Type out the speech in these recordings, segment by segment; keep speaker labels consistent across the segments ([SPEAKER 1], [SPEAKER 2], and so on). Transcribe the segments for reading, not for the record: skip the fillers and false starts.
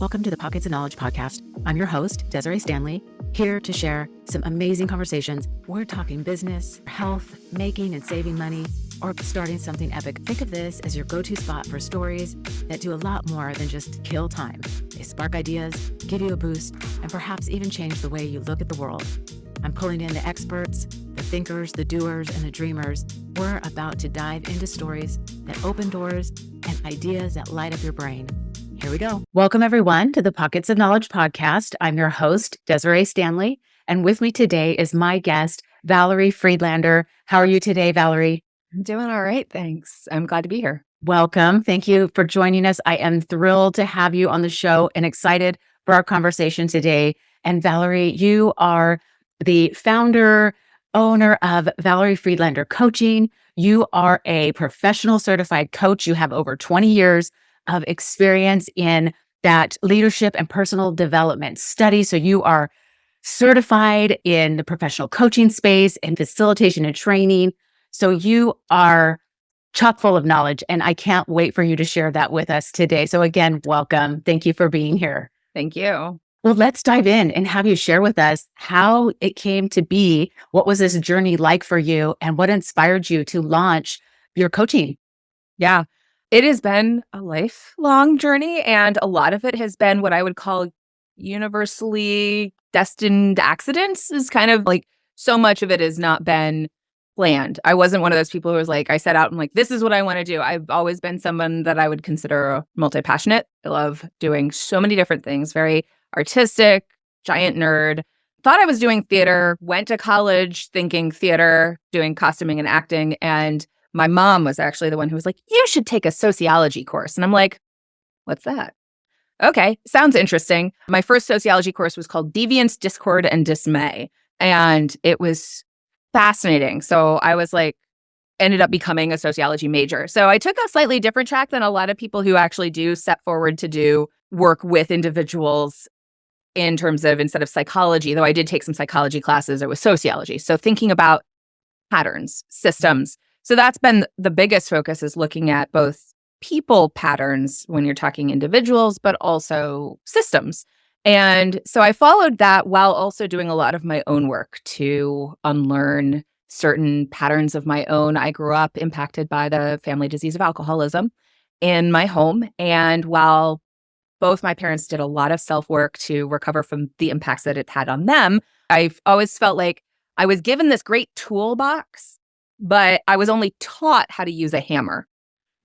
[SPEAKER 1] Welcome to the Pockets of Knowledge podcast. I'm your host, Desiree Stanley, here to share some amazing conversations. We're talking business, health, making and saving money, or starting something epic. Think of this as your go-to spot for stories that do a lot more than just kill time. They spark ideas, give you a boost, and perhaps even change the way you look at the world. I'm pulling in the experts, the thinkers, the doers, and the dreamers. We're about to dive into stories that open doors and ideas that light up your brain. Here we go. Welcome, everyone, to the Pockets of Knowledge podcast. I'm your host, Desiree Stanley, and with me today is my guest, Valerie Friedlander. How are you today, Valerie?
[SPEAKER 2] I'm doing all right, thanks. I'm glad to be here.
[SPEAKER 1] Welcome. Thank you for joining us. I am thrilled to have you on the show and excited for our conversation today. And Valerie, you are the founder, owner of Valerie Friedlander Coaching. You are a professional certified coach. You have over 20 years of experience in that leadership and personal development study. So you are certified in the professional coaching space and facilitation and training. So you are chock full of knowledge, and I can't wait for you to share that with us today. So again, welcome. Thank you for being here.
[SPEAKER 2] Thank you.
[SPEAKER 1] Well, let's dive in and have you share with us how it came to be. What was this journey like for you, and what inspired you to launch your coaching?
[SPEAKER 2] Yeah, it has been a lifelong journey, and a lot of it has been what I would call universally destined accidents. Is kind of like so much of it has not been planned. I wasn't one of those people who was like, I set out and like, this is what I want to do. I've always been someone that I would consider multi-passionate. I love doing so many different things, very artistic, giant nerd. Thought I was doing theater, went to college thinking theater, doing costuming and acting. And my mom was actually the one who was like, you should take a sociology course. And I'm like, what's that? Okay, sounds interesting. My first sociology course was called Deviance, Discord, and Dismay. And it was fascinating. So I was like, ended up becoming a sociology major. So I took a slightly different track than a lot of people who actually do set forward to do work with individuals in terms of, instead of psychology, though I did take some psychology classes, it was sociology. So thinking about patterns, systems. So that's been the biggest focus, is looking at both people patterns when you're talking individuals, but also systems. And so I followed that while also doing a lot of my own work to unlearn certain patterns of my own. I grew up impacted by the family disease of alcoholism in my home. And while both my parents did a lot of self-work to recover from the impacts that it had on them, I've always felt like I was given this great toolbox, but I was only taught how to use a hammer.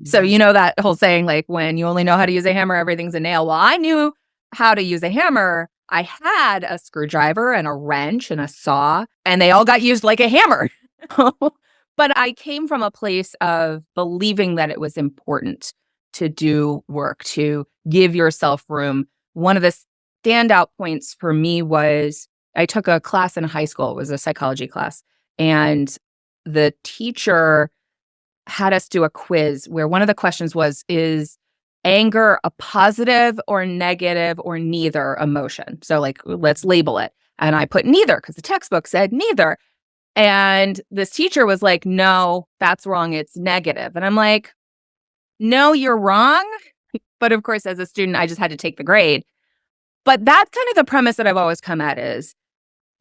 [SPEAKER 2] So you know that whole saying, like, when you only know how to use a hammer, everything's a nail. Well, I knew how to use a hammer. I had a screwdriver and a wrench and a saw, and they all got used like a hammer. But I came from a place of believing that it was important to do work, to give yourself room. One of the standout points for me was I took a class in high school. It was a psychology class. And the teacher had us do a quiz where one of the questions was, is anger a positive or negative or neither emotion? So like, let's label it. And I put neither because the textbook said neither. And this teacher was like, no, that's wrong. It's negative. And I'm like, no, you're wrong. But of course, as a student, I just had to take the grade. But that's kind of the premise that I've always come at, is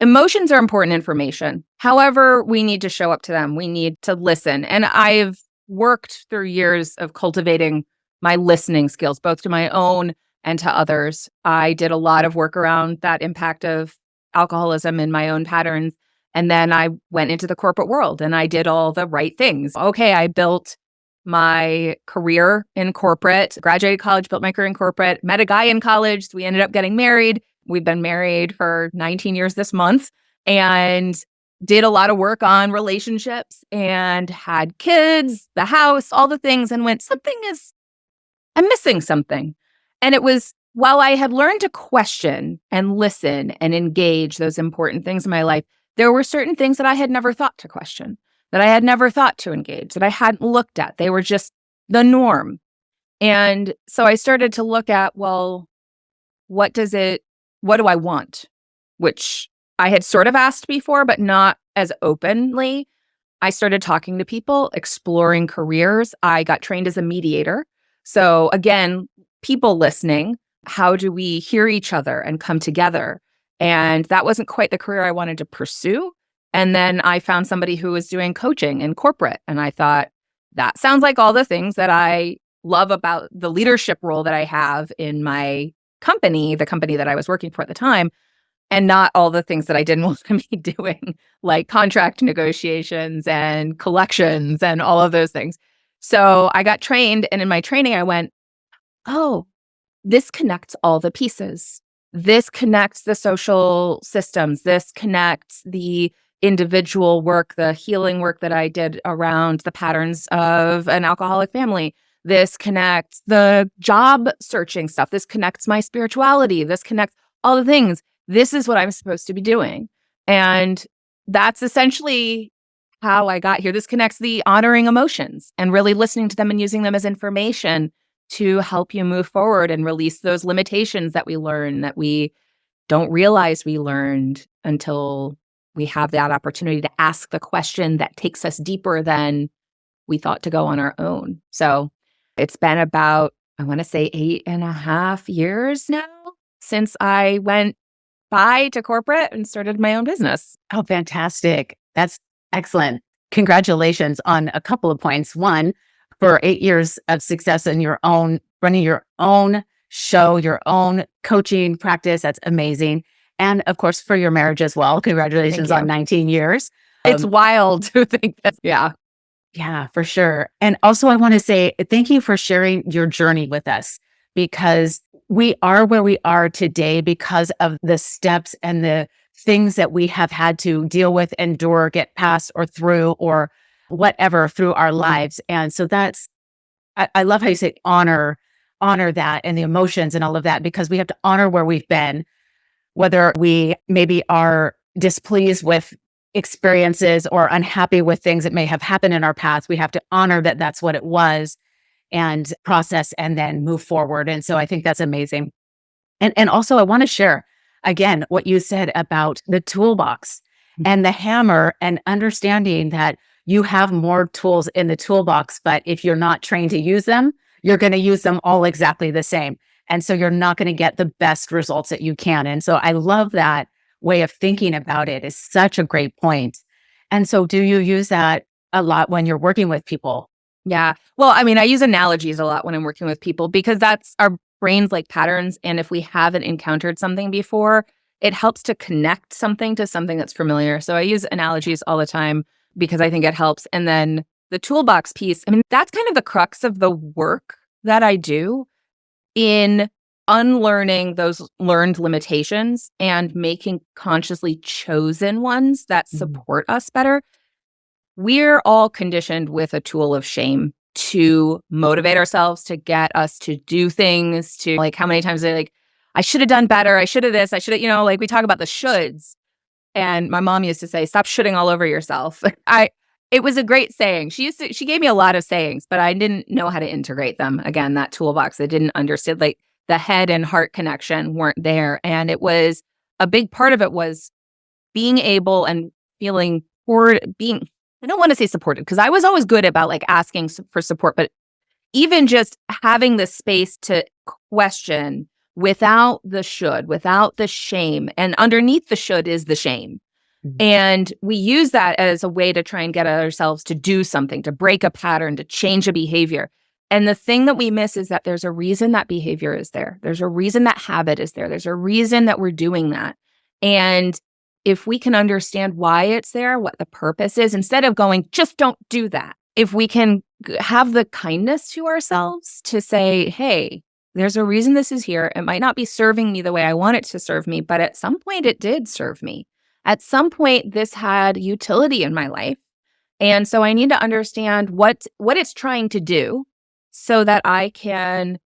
[SPEAKER 2] emotions are important information. However, we need to show up to them. We need to listen. And I've worked through years of cultivating my listening skills, both to my own and to others. I did a lot of work around that impact of alcoholism in my own patterns. And then I went into the corporate world and I did all the right things. Okay, I built my career in corporate, graduated college, built my career in corporate, met a guy in college. So we ended up getting married. We've been married for 19 years this month, and did a lot of work on relationships and had kids, the house, all the things, and went, I'm missing something. And it was, while I had learned to question and listen and engage those important things in my life, there were certain things that I had never thought to question, that I had never thought to engage, that I hadn't looked at. They were just the norm. And so I started to look at, well, what do I want? Which I had sort of asked before, but not as openly. I started talking to people, exploring careers. I got trained as a mediator. So again, people listening, how do we hear each other and come together? And that wasn't quite the career I wanted to pursue. And then I found somebody who was doing coaching in corporate. And I thought, that sounds like all the things that I love about the leadership role that I have in my company, the company that I was working for at the time, and not all the things that I didn't want to be doing, like contract negotiations and collections and all of those things. So I got trained. And in my training, I went, oh, this connects all the pieces. This connects the social systems. This connects the individual work, the healing work that I did around the patterns of an alcoholic family. This connects the job searching stuff. This connects my spirituality. This connects all the things. This is what I'm supposed to be doing. And that's essentially how I got here. This connects the honoring emotions and really listening to them and using them as information to help you move forward and release those limitations that we learn that we don't realize we learned until we have that opportunity to ask the question that takes us deeper than we thought to go on our own. So it's been about, I want to say 8.5 years now since I went bye to corporate and started my own business.
[SPEAKER 1] Oh, fantastic. That's excellent. Congratulations on a couple of points. One, for 8 years of success in your own, running your own show, your own coaching practice. That's amazing. And of course, for your marriage as well. Congratulations on 19 years.
[SPEAKER 2] It's wild to think that. Yeah.
[SPEAKER 1] Yeah, for sure. And also, I want to say thank you for sharing your journey with us, because we are where we are today because of the steps and the things that we have had to deal with, endure, get past or through or whatever through our lives. And so that's, I love how you say honor that and the emotions and all of that, because we have to honor where we've been, whether we maybe are displeased with experiences or unhappy with things that may have happened in our past. We have to honor that that's what it was and process and then move forward. And so I think that's amazing. And also I want to share again what you said about the toolbox and the hammer, and understanding that you have more tools in the toolbox, but if you're not trained to use them, you're going to use them all exactly the same. And so you're not going to get the best results that you can. And so I love that way of thinking about it. Is such a great point. And so do you use that a lot when you're working with people?
[SPEAKER 2] Yeah. Well, I mean, I use analogies a lot when I'm working with people, because that's our brains like patterns. And if we haven't encountered something before, it helps to connect something to something that's familiar. So I use analogies all the time because I think it helps. And then the toolbox piece, I mean, that's kind of the crux of the work that I do in unlearning those learned limitations and making consciously chosen ones that support us better. We're all conditioned with a tool of shame to motivate ourselves, to get us to do things, to like how many times I should have done better. I should have this. I should have, like we talk about the shoulds. And my mom used to say, stop shoulding all over yourself. It was a great saying. She gave me a lot of sayings, but I didn't know how to integrate them. Again, that toolbox, I didn't understand, like the head and heart connection weren't there. And it was a big part of it was being able and feeling I don't want to say supported, because I was always good about like asking for support, but even just having the space to question without the should, without the shame. And underneath the should is the shame. And we use that as a way to try and get ourselves to do something, to break a pattern, to change a behavior. And the thing that we miss is that there's a reason that behavior is there. There's a reason that habit is there. There's a reason that we're doing that. And if we can understand why it's there, what the purpose is, instead of going, just don't do that. If we can have the kindness to ourselves to say, hey, there's a reason this is here. It might not be serving me the way I want it to serve me, but at some point it did serve me. At some point, this had utility in my life. And so I need to understand what it's trying to do so that I can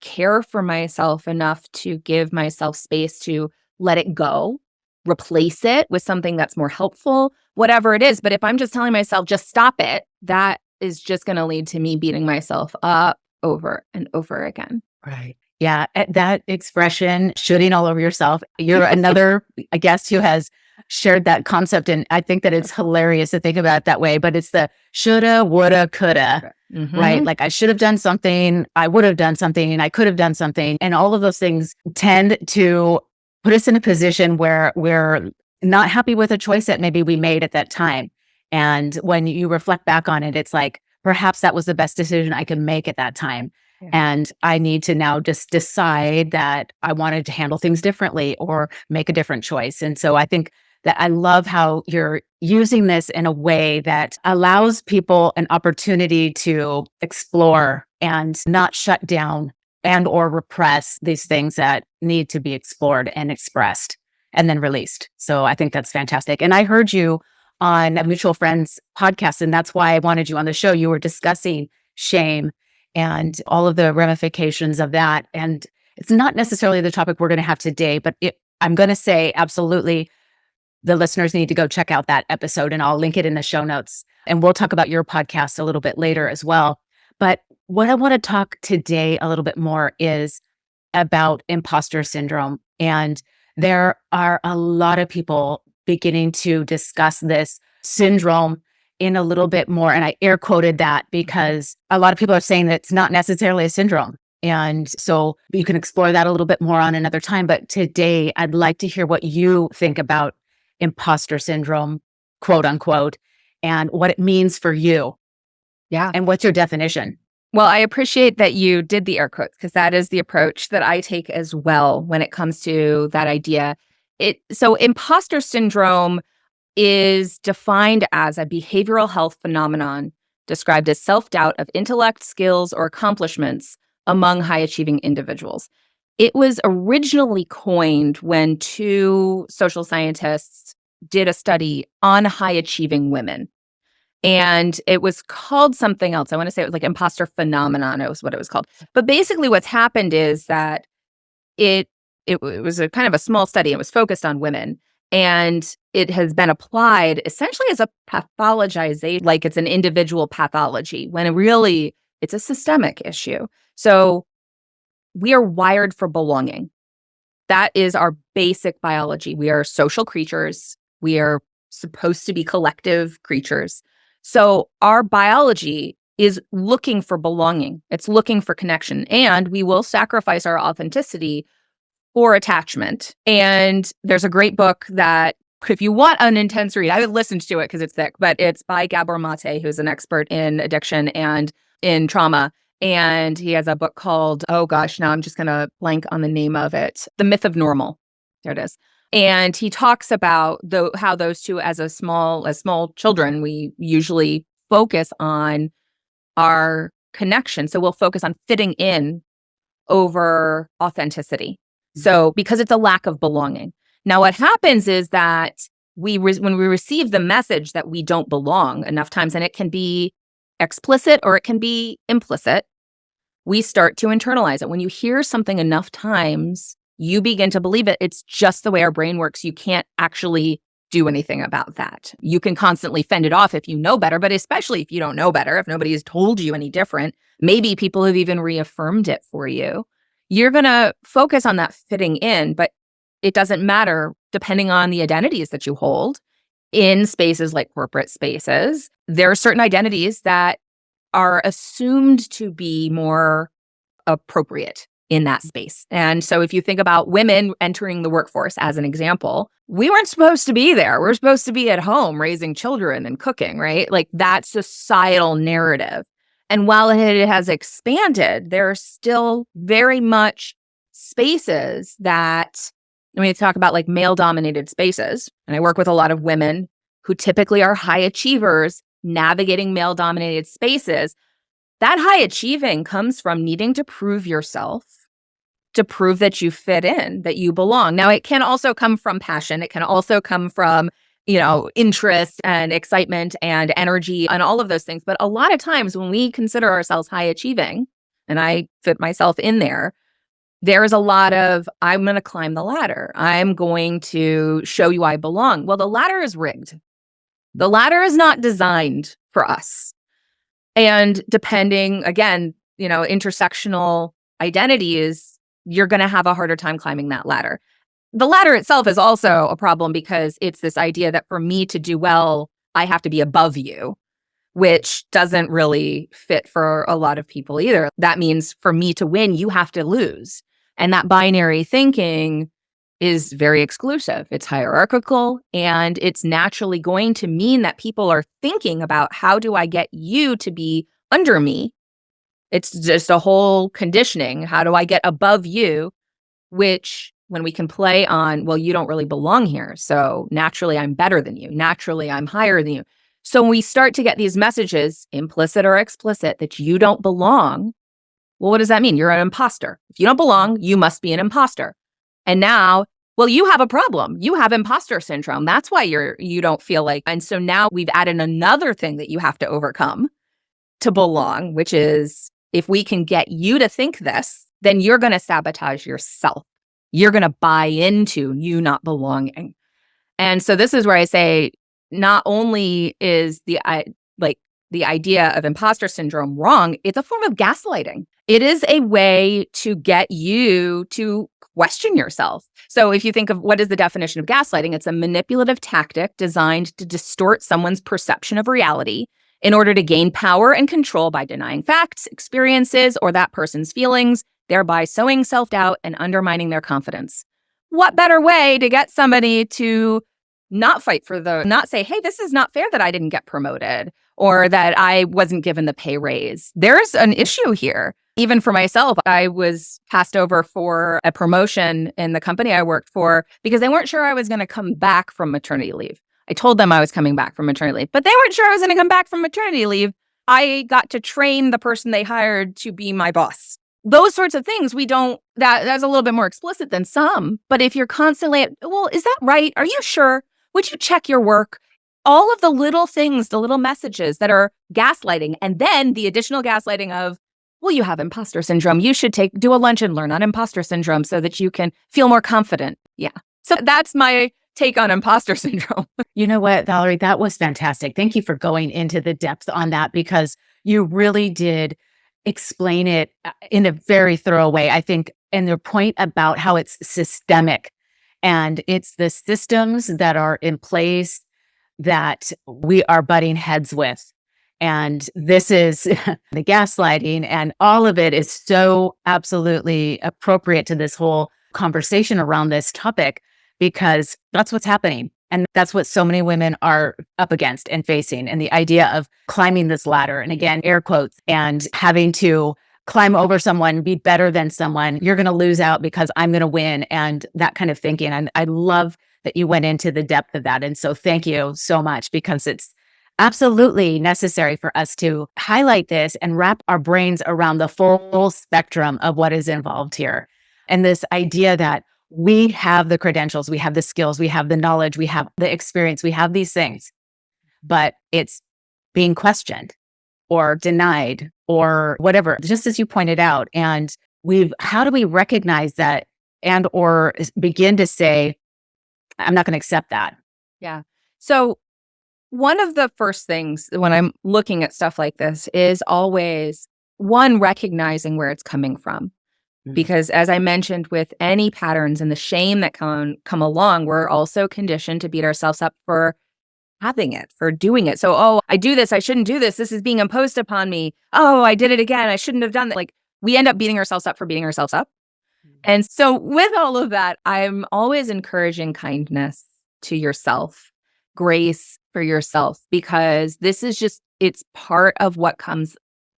[SPEAKER 2] care for myself enough to give myself space to let it go, replace it with something that's more helpful, whatever it is. But if I'm just telling myself, just stop it, that is just going to lead to me beating myself up over and over again.
[SPEAKER 1] Right. Yeah. That expression, shooting all over yourself. You're another guest who has shared that concept. And I think that it's hilarious to think about it that way, but it's the shoulda, woulda, coulda, right? Like I should have done something, I would have done something, I could have done something. And all of those things tend to put us in a position where we're not happy with a choice that maybe we made at that time. And when you reflect back on it, it's like, perhaps that was the best decision I could make at that time.
[SPEAKER 2] Yeah.
[SPEAKER 1] And I need to now just decide that I wanted to handle things differently or make a different choice. And so I think that I love how you're using this in a way that allows people an opportunity to explore and not shut down and or repress these things that need to be explored and expressed and then released. So I think that's fantastic. And I heard you on a mutual friend's podcast, and that's why I wanted you on the show. You were discussing shame and all of the ramifications of that. And it's not necessarily the topic we're going to have today, but I'm going to say absolutely the listeners need to go check out that episode, and I'll link it in the show notes. And we'll talk about your podcast a little bit later as well. But what I want to talk today a little bit more is about imposter syndrome. And there are a lot of people beginning to discuss this syndrome in a little bit more. And I air quoted that because a lot of people are saying that it's not necessarily a syndrome. And so you can explore that a little bit more on another time. But today, I'd like to hear what you think about imposter syndrome, quote unquote, and what it means for you.
[SPEAKER 2] Yeah.
[SPEAKER 1] And what's your definition?
[SPEAKER 2] Well, I appreciate that you did the air quotes because that is the approach that I take as well when it comes to that idea. So imposter syndrome is defined as a behavioral health phenomenon described as self-doubt of intellect, skills, or accomplishments among high-achieving individuals. It was originally coined when two social scientists did a study on high-achieving women. And it was called something else. I want to say it was like imposter phenomenon. It was what it was called. But basically what's happened is that it was a kind of a small study. It was focused on women. And it has been applied essentially as a pathologization, like it's an individual pathology, when really it's a systemic issue. So we are wired for belonging. That is our basic biology. We are social creatures. We are supposed to be collective creatures. So our biology is looking for belonging. It's looking for connection. And we will sacrifice our authenticity for attachment. And there's a great book that, if you want an intense read, I would listen to it because it's thick, but it's by Gabor Mate, who's an expert in addiction and in trauma. And he has a book called, oh gosh, now I'm just going to blank on the name of it, The Myth of Normal. There it is. And he talks about how those two, as small children, we usually focus on our connection. So we'll focus on fitting in over authenticity. So because it's a lack of belonging. Now, what happens is that when we receive the message that we don't belong enough times, and it can be explicit or it can be implicit, we start to internalize it. When you hear something enough times, you begin to believe it. It's just the way our brain works. You can't actually do anything about that. You can constantly fend it off if you know better, but especially if you don't know better, if nobody has told you any different, maybe people have even reaffirmed it for you. You're going to focus on that fitting in, but it doesn't matter depending on the identities that you hold in spaces like corporate spaces. There are certain identities that are assumed to be more appropriate in that space. And so if you think about women entering the workforce as an example, we weren't supposed to be there. We're supposed to be at home raising children and cooking, right? Like that societal narrative. And while it has expanded, there are still very much spaces that, when you talk about like male-dominated spaces, and I work with a lot of women who typically are high achievers navigating male-dominated spaces, that high achieving comes from needing to prove yourself, to prove that you fit in, that you belong. Now, it can also come from passion. It can also come from interest and excitement and energy and all of those things. But a lot of times when we consider ourselves high achieving, and I fit myself in there, there is a lot of, I'm going to climb the ladder. I'm going to show you I belong. Well, the ladder is rigged. The ladder is not designed for us. And depending, again, intersectional identities, you're going to have a harder time climbing that ladder. the ladder itself is also a problem because it's this idea that for me to do well, I have to be above you, which doesn't really fit for a lot of people either. That means for me to win, you have to lose. And that binary thinking is very exclusive. It's hierarchical, and it's naturally going to mean that people are thinking about how do I get you to be under me? It's just a whole conditioning. How do I get above you? Which when we can play on, well, you don't really belong here. So naturally, I'm better than you. Naturally, I'm higher than you. So when we start to get these messages, implicit or explicit, that you don't belong, well, what does that mean? You're an imposter. If you don't belong, you must be an imposter. And now, well, you have a problem. You have imposter syndrome. That's why you don't feel like. And so now we've added another thing that you have to overcome to belong, which is if we can get you to think this, then you're going to sabotage yourself. You're going to buy into you not belonging. And so this is where I say, not only is the idea of imposter syndrome wrong, it's a form of gaslighting. It is a way to get you to question yourself. So if you think of what is the definition of gaslighting, it's a manipulative tactic designed to distort someone's perception of reality in order to gain power and control by denying facts, experiences, or that person's feelings, thereby sowing self-doubt and undermining their confidence. What better way to get somebody to not fight for not say, hey, this is not fair that I didn't get promoted or that I wasn't given the pay raise. There's an issue here. Even for myself, I was passed over for a promotion in the company I worked for because they weren't sure I was going to come back from maternity leave. I told them I was coming back from maternity leave, but they weren't sure I was going to come back from maternity leave. I got to train the person they hired to be my boss. Those sorts of things, that's a little bit more explicit than some. But if you're constantly, well, is that right? Are you sure? Would you check your work? All of the little things, the little messages that are gaslighting, and then the additional gaslighting of, well, you have imposter syndrome. You should do a lunch and learn on imposter syndrome so that you can feel more confident. Yeah. So that's my take on imposter syndrome.
[SPEAKER 1] You know what, Valerie, that was fantastic. Thank you for going into the depth on that because you really did explain it in a very thorough way. I think, and the point about how it's systemic and it's the systems that are in place that we are butting heads with. And this is the gaslighting, and all of it is so absolutely appropriate to this whole conversation around this topic because that's what's happening. And that's what so many women are up against and facing. And the idea of climbing this ladder, and again, air quotes, and having to climb over someone, be better than someone, you're going to lose out because I'm going to win, and that kind of thinking. And I love that you went into the depth of that. And so thank you so much because it's absolutely necessary for us to highlight this and wrap our brains around the full spectrum of what is involved here. And this idea that we have the credentials, we have the skills, we have the knowledge, we have the experience, we have these things, but it's being questioned or denied or whatever, just as you pointed out. And how do we recognize that and or begin to say, I'm not going to accept that?
[SPEAKER 2] Yeah. So one of the first things when I'm looking at stuff like this is always one, recognizing where it's coming from. Because as I mentioned with any patterns and the shame that come along, we're also conditioned to beat ourselves up for having it, for doing it. So, oh, I do this, I shouldn't do this. This is being imposed upon me. Oh, I did it again. I shouldn't have done that. Like we end up beating ourselves up for beating ourselves up. And so with all of that, I'm always encouraging kindness to yourself, grace for yourself, because this is it's part of what comes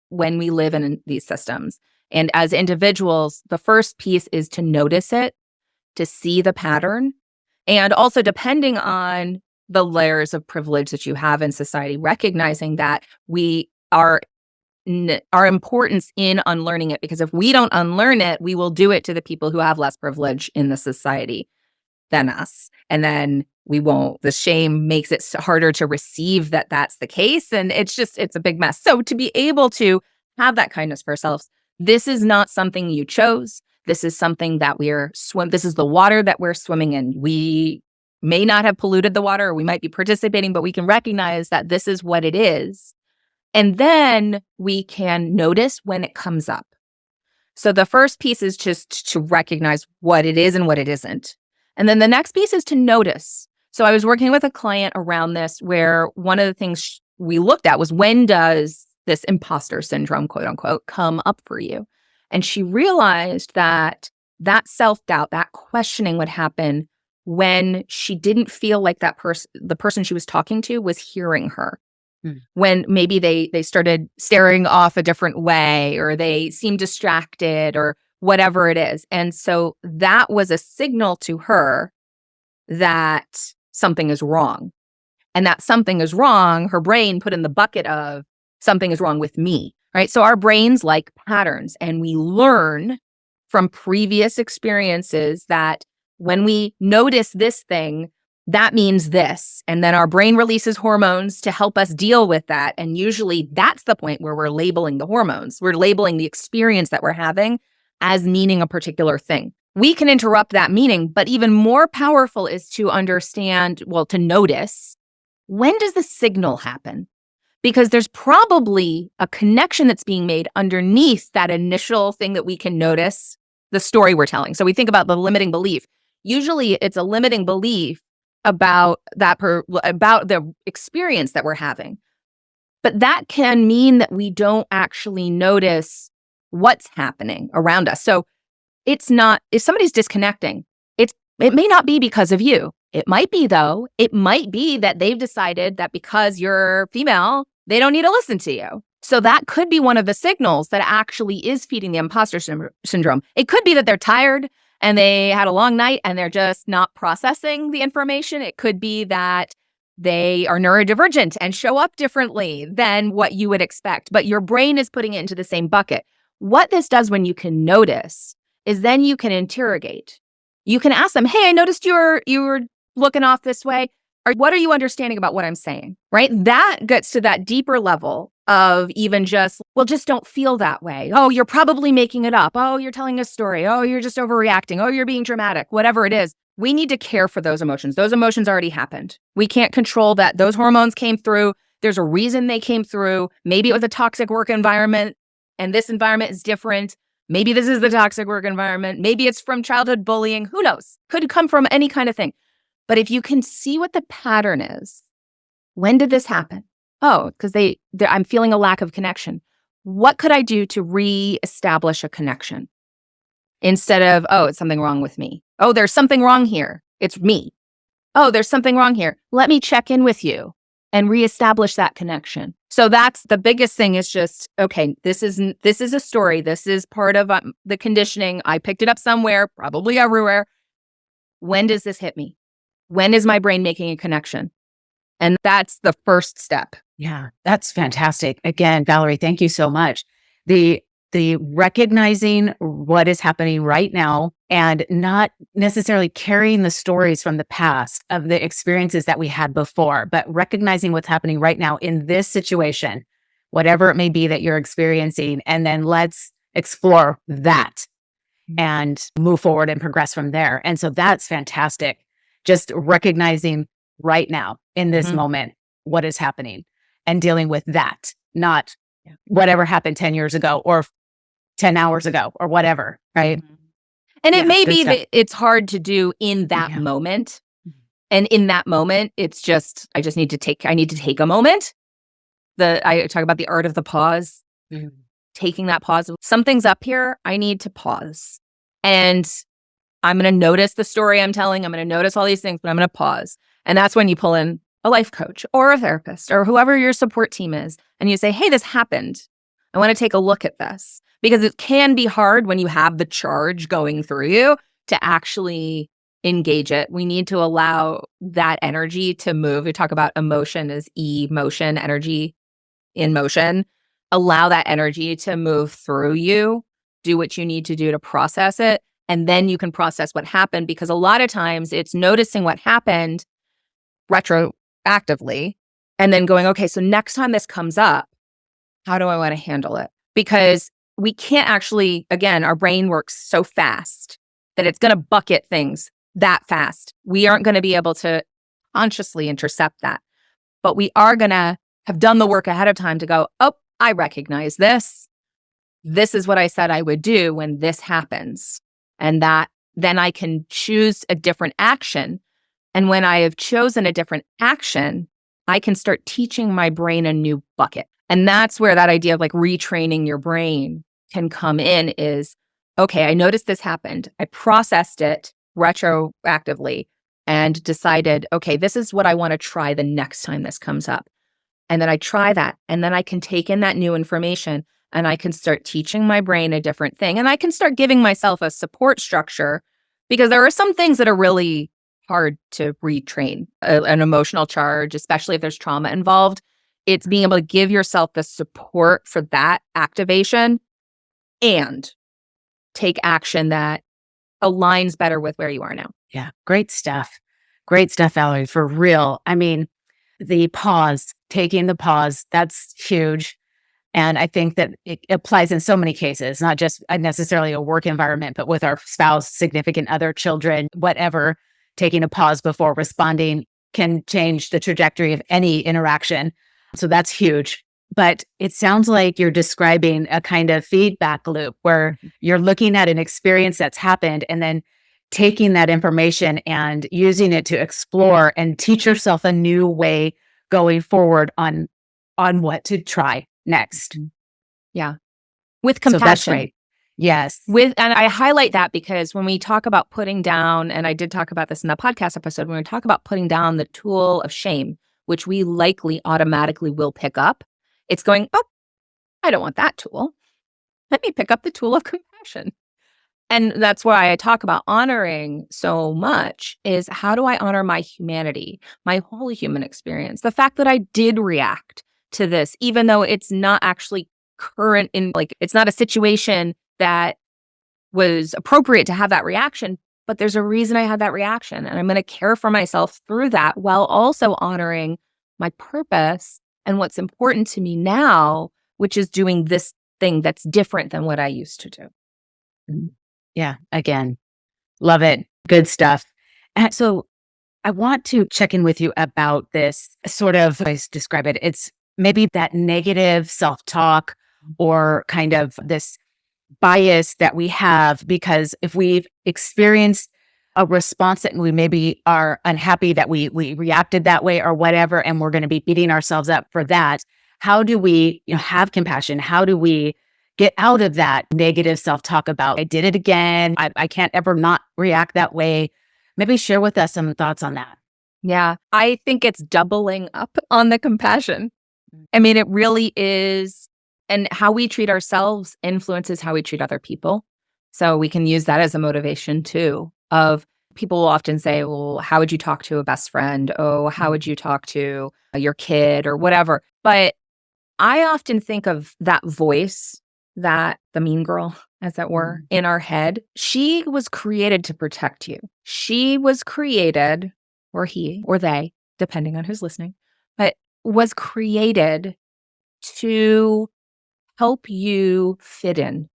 [SPEAKER 2] when we live in these systems. And as individuals, the first piece is to notice it, to see the pattern, and also depending on the layers of privilege that you have in society, recognizing that our importance in unlearning it, because if we don't unlearn it, we will do it to the people who have less privilege in the society than us. And then we won't. The shame makes it harder to receive that that's the case. And it's a big mess. So to be able to have that kindness for ourselves, this is not something you chose. This is something that this is the water that we're swimming in. We may not have polluted the water, or we might be participating, but we can recognize that this is what it is. And then we can notice when it comes up. So the first piece is just to recognize what it is and what it isn't. And then the next piece is to notice. So I was working with a client around this where one of the things we looked at was, when does this imposter syndrome, quote unquote, come up for you? And she realized that self-doubt, that questioning would happen when she didn't feel like the person she was talking to was hearing her. When maybe they started staring off a different way, or they seemed distracted, or whatever it is. And so that was a signal to her that something is wrong. And that something is wrong, her brain put in the bucket of something is wrong with me, right? So our brains like patterns, and we learn from previous experiences that when we notice this thing, that means this. And then our brain releases hormones to help us deal with that. And usually that's the point where we're labeling the hormones. We're labeling the experience that we're having as meaning a particular thing. We can interrupt that meaning, but even more powerful is to understand, to notice, when does the signal happen? Because there's probably a connection that's being made underneath that initial thing that we can notice, the story we're telling. So we think about the limiting belief. Usually it's a limiting belief about about the experience that we're having. But that can mean that we don't actually notice what's happening around us. So it's not, if somebody's disconnecting, it may not be because of you. It might be, though. It might be that they've decided that because you're female, they don't need to listen to you. So that could be one of the signals that actually is feeding the imposter syndrome. It could be that they're tired and they had a long night and they're just not processing the information. It could be that they are neurodivergent and show up differently than what you would expect, but your brain is putting it into the same bucket. What this does when you can notice is then you can interrogate. You can ask them, hey, I noticed you were looking off this way. What are you understanding about what I'm saying, right? That gets to that deeper level of even just don't feel that way. Oh, you're probably making it up. Oh, you're telling a story. Oh, you're just overreacting. Oh, you're being dramatic. Whatever it is, we need to care for those emotions. Those emotions already happened. We can't control that. Those hormones came through. There's a reason they came through. Maybe it was a toxic work environment and this environment is different. Maybe this is the toxic work environment. Maybe it's from childhood bullying. Who knows? Could come from any kind of thing. But if you can see what the pattern is, when did this happen? Oh, because I'm feeling a lack of connection. What could I do to reestablish a connection? Instead of, oh, it's something wrong with me. Oh, there's something wrong here. It's me. Oh, there's something wrong here. Let me check in with you and reestablish that connection. So that's the biggest thing, is just, okay, this is a story. This is part of the conditioning. I picked it up somewhere, probably everywhere. When does this hit me? When is my brain making a connection? And that's the first step.
[SPEAKER 1] Yeah, that's fantastic. Again, Valerie, thank you so much. The recognizing what is happening right now and not necessarily carrying the stories from the past of the experiences that we had before, but recognizing what's happening right now in this situation, whatever it may be that you're experiencing, and then let's explore that and move forward and progress from there. And so that's fantastic. Just recognizing right now in this moment what is happening and dealing with that, not whatever happened 10 years ago or 10 hours ago or whatever, right?
[SPEAKER 2] And it may be that it's hard to do in that moment. And in that moment, it's just, I need to take a moment. I talk about the art of the pause, taking that pause. Something's up here. I need to pause. And I'm going to notice the story I'm telling. I'm going to notice all these things, but I'm going to pause. And that's when you pull in a life coach or a therapist or whoever your support team is. And you say, hey, this happened. I want to take a look at this. Because it can be hard when you have the charge going through you to actually engage it. We need to allow that energy to move. We talk about emotion as emotion, energy in motion. Allow that energy to move through you. Do what you need to do to process it. And then you can process what happened, because a lot of times it's noticing what happened retroactively and then going, okay, so next time this comes up, how do I want to handle it? Because we can't actually, again, our brain works so fast that it's going to bucket things that fast. We aren't going to be able to consciously intercept that. But we are going to have done the work ahead of time to go, oh, I recognize this. This is what I said I would do when this happens. And that then I can choose a different action. And when I have chosen a different action, I can start teaching my brain a new bucket. And that's where that idea of like retraining your brain can come in is, okay, I noticed this happened. I processed it retroactively and decided, okay, this is what I want to try the next time this comes up. And then I try that. And then I can take in that new information and I can start teaching my brain a different thing. And I can start giving myself a support structure because there are some things that are really hard to retrain. An emotional charge, especially if there's trauma involved, it's being able to give yourself the support for that activation and take action that aligns better with where you are now.
[SPEAKER 1] Yeah. Great stuff. Great stuff, Valerie, for real. I mean, the pause, taking the pause, that's huge. And I think that it applies in so many cases, not just necessarily a work environment, but with our spouse, significant other, children, whatever. Taking a pause before responding can change the trajectory of any interaction. So that's huge. But it sounds like you're describing a kind of feedback loop where you're looking at an experience that's happened and then taking that information and using it to explore and teach yourself a new way going forward on what to try next.
[SPEAKER 2] Yeah. With compassion.
[SPEAKER 1] So that's great. Yes.
[SPEAKER 2] And I highlight that because when we talk about putting down, and I did talk about this in the podcast episode, when we talk about putting down the tool of shame, which we likely automatically will pick up, it's going, oh, I don't want that tool. Let me pick up the tool of compassion. And that's why I talk about honoring so much is how do I honor my humanity, my whole human experience? The fact that I did react to this, even though it's not actually current in, like, it's not a situation that was appropriate to have that reaction, but there's a reason I had that reaction. And I'm going to care for myself through that while also honoring my purpose and what's important to me now, which is doing this thing that's different than what I used to do.
[SPEAKER 1] Yeah. Again, love it. Good stuff. And so I want to check in with you about this sort of, I describe it, it's maybe that negative self-talk or kind of this bias that we have, because if we've experienced a response that we maybe are unhappy that we reacted that way or whatever, and we're going to be beating ourselves up for that, how do we have compassion? How do we get out of that negative self-talk about, I did it again, I can't ever not react that way? Maybe share with us some thoughts on that.
[SPEAKER 2] Yeah, I think it's doubling up on the compassion. I mean, it really is. And how we treat ourselves influences how we treat other people. So we can use that as a motivation too, of people will often say, well, how would you talk to a best friend? Oh, how would you talk to your kid or whatever? But I often think of that voice, that the mean girl, as it were, in our head. She was created to protect you. She was created, or he or they, depending on who's listening, but was created to help you fit in,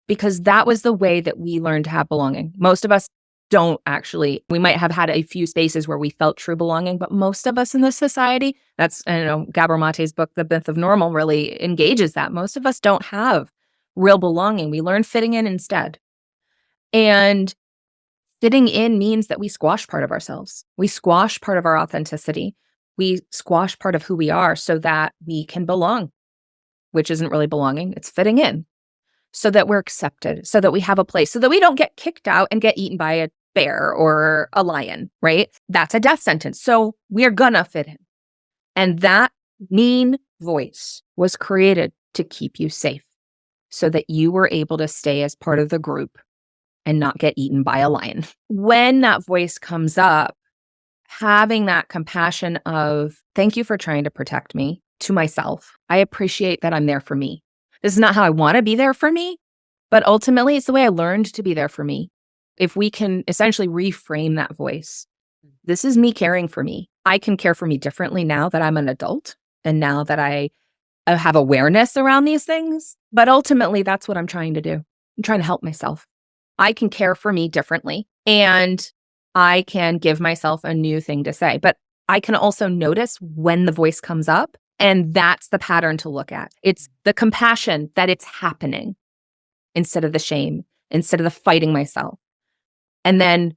[SPEAKER 2] because that was the way that we learned to have belonging. Most of us don't actually. We might have had a few spaces where we felt true belonging, but most of us in this society, that's, Gabor Mate's book, The Myth of Normal, really engages that. Most of us don't have real belonging. We learn fitting in instead. And fitting in means that we squash part of ourselves. We squash part of our authenticity. We squash part of who we are so that we can belong, which isn't really belonging. It's fitting in so that we're accepted, so that we have a place, so that we don't get kicked out and get eaten by a bear or a lion, right? That's a death sentence. So we're gonna fit in. And that mean voice was created to keep you safe so that you were able to stay as part of the group and not get eaten by a lion. When that voice comes up, having that compassion of, thank you for trying to protect me, to myself. I appreciate that I'm there for me. This is not how I want to be there for me, but ultimately it's the way I learned to be there for me. If we can essentially reframe that voice, this is me caring for me. I can care for me differently now that I'm an adult and now that I have awareness around these things. But ultimately, that's what I'm trying to do. I'm trying to help myself. I can care for me differently and I can give myself a new thing to say. But I can also notice when the voice comes up. And that's the pattern to look at. It's the compassion that it's happening instead of the shame, instead of the fighting myself. And then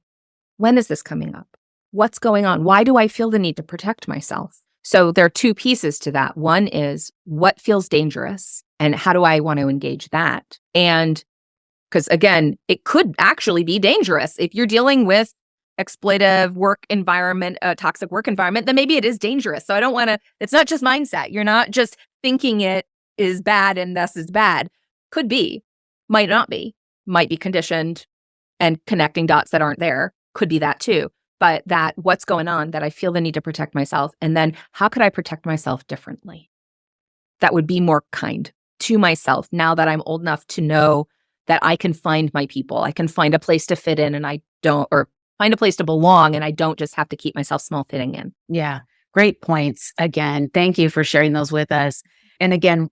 [SPEAKER 2] when is this coming up? What's going on? Why do I feel the need to protect myself? So there are two pieces to that. One is what feels dangerous and how do I want to engage that? And because again, it could actually be dangerous. If you're dealing with exploitive work environment, a toxic work environment, then maybe it is dangerous. So I don't want to, it's not just mindset. You're not just thinking it is bad and thus is bad. Could be, might not be, might be conditioned and connecting dots that aren't there. Could be that too. But that what's going on, that I feel the need to protect myself. And then how could I protect myself differently? That would be more kind to myself now that I'm old enough to know that I can find my people. I can find a place to fit in and I don't, or find a place to belong and I don't just have to keep myself small fitting in.
[SPEAKER 1] Yeah. Great points. Again, thank you for sharing those with us. And again,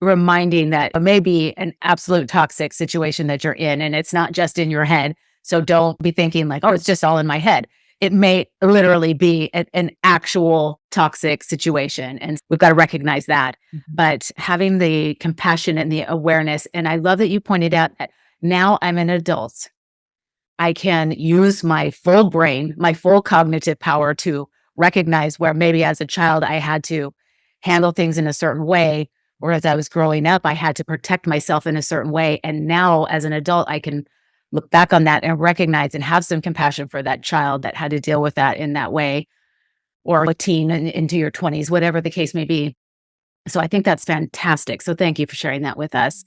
[SPEAKER 1] reminding that it may be an absolute toxic situation that you're in and it's not just in your head. So don't be thinking like, oh, it's just all in my head. It may literally be an actual toxic situation. And we've got to recognize that. Mm-hmm. But having the compassion and the awareness, and I love that you pointed out that now I'm an adult. I can use my full brain, my full cognitive power to recognize where maybe as a child I had to handle things in a certain way, or as I was growing up, I had to protect myself in a certain way. And now as an adult, I can look back on that and recognize and have some compassion for that child that had to deal with that in that way, or a teen into your 20s, whatever the case may be. So I think that's fantastic. So thank you for sharing that with us.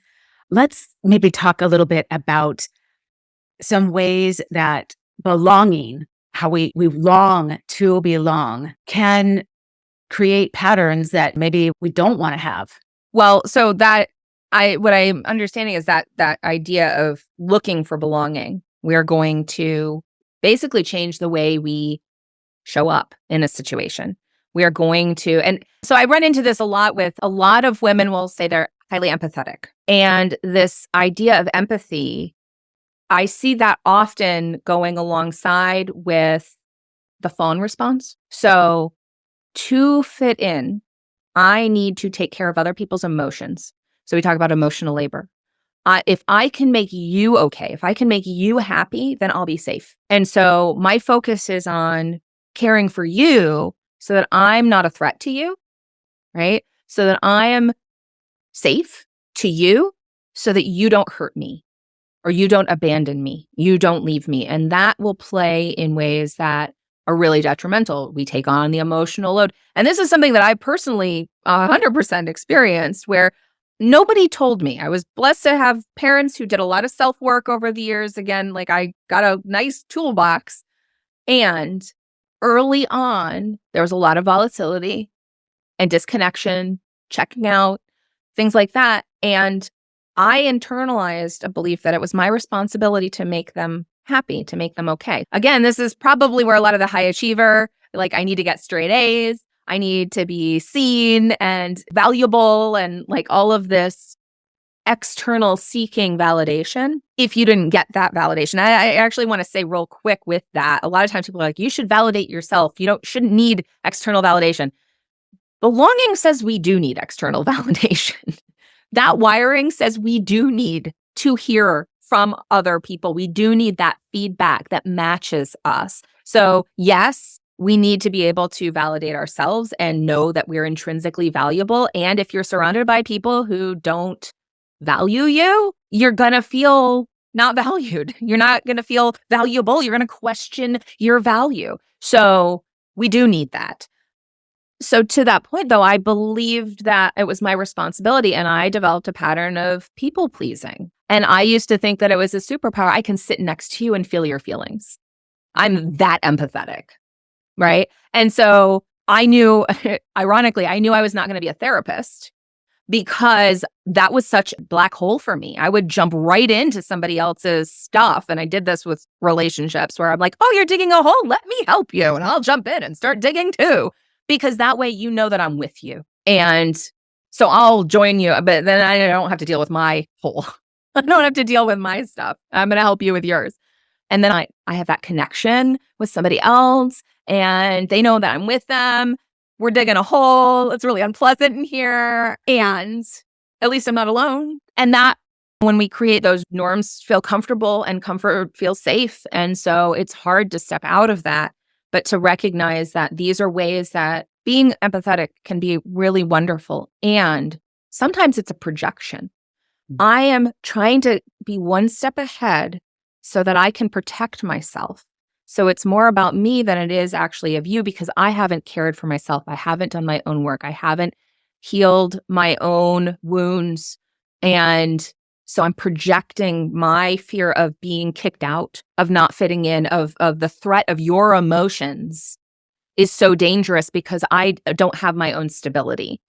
[SPEAKER 1] Let's maybe talk a little bit about some ways that belonging, how we long to belong, can create patterns that maybe we don't want to have.
[SPEAKER 2] Well, so that what I'm understanding is that idea of looking for belonging, we're going to basically change the way we show up in a situation. We are going to, and so I run into this a lot with a lot of women will say they're highly empathetic. And this idea of empathy, I see that often going alongside with the fawn response. So to fit in, I need to take care of other people's emotions. So we talk about emotional labor. If I can make you okay, if I can make you happy, then I'll be safe. And so my focus is on caring for you so that I'm not a threat to you, right? So that I am safe to you so that you don't hurt me or you don't abandon me, you don't leave me. And that will play in ways that are really detrimental. We take on the emotional load. And this is something that I personally 100% experienced where nobody told me. I was blessed to have parents who did a lot of self-work over the years. Again, like I got a nice toolbox. And early on, there was a lot of volatility and disconnection, checking out, things like that. And I internalized a belief that it was my responsibility to make them happy, to make them okay. Again, this is probably where a lot of the high achiever, like I need to get straight A's, I need to be seen and valuable and like all of this external seeking validation. If you didn't get that validation, I actually want to say real quick with that, a lot of times people are like, you should validate yourself. You shouldn't need external validation. Belonging says we do need external validation. That wiring says we do need to hear from other people. We do need that feedback that matches us. So yes, we need to be able to validate ourselves and know that we're intrinsically valuable. And if you're surrounded by people who don't value you, you're going to feel not valued. You're not going to feel valuable. You're going to question your value. So we do need that. So to that point, though, I believed that it was my responsibility and I developed a pattern of people pleasing. And I used to think that it was a superpower. I can sit next to you and feel your feelings. I'm that empathetic, right? And so I knew, ironically, I knew I was not going to be a therapist because that was such a black hole for me. I would jump right into somebody else's stuff. And I did this with relationships where I'm like, oh, you're digging a hole? Let me help you. And I'll jump in and start digging too. Because that way you know that I'm with you. And so I'll join you, but then I don't have to deal with my hole. I don't have to deal with my stuff. I'm going to help you with yours. And then I have that connection with somebody else and they know that I'm with them. We're digging a hole. It's really unpleasant in here. And at least I'm not alone. And that When we create those norms, feel comfortable and comfort feels safe. And so it's hard to step out of that, but to recognize that these are ways that being empathetic can be really wonderful. And sometimes it's a projection. I am trying to be one step ahead so that I can protect myself. So it's more about me than it is actually of you, because I haven't cared for myself. I haven't done my own work. I haven't healed my own wounds. And so I'm projecting my fear of being kicked out, of not fitting in, of the threat of your emotions is so dangerous because I don't have my own stability.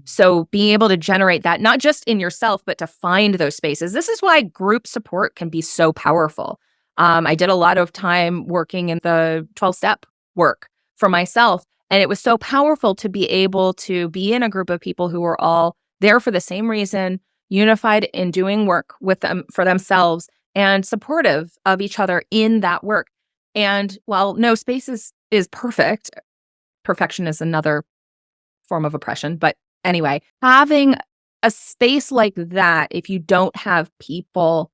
[SPEAKER 2] So being able to generate that, not just in yourself, but to find those spaces. This is why group support can be so powerful. I did a lot of time working in the 12-step work for myself. And it was so powerful to be able to be in a group of people who were all there for the same reason, unified in doing work with them for themselves and supportive of each other in that work. And while no space is perfect, perfection is another form of oppression. But anyway, having a space like that, if you don't have people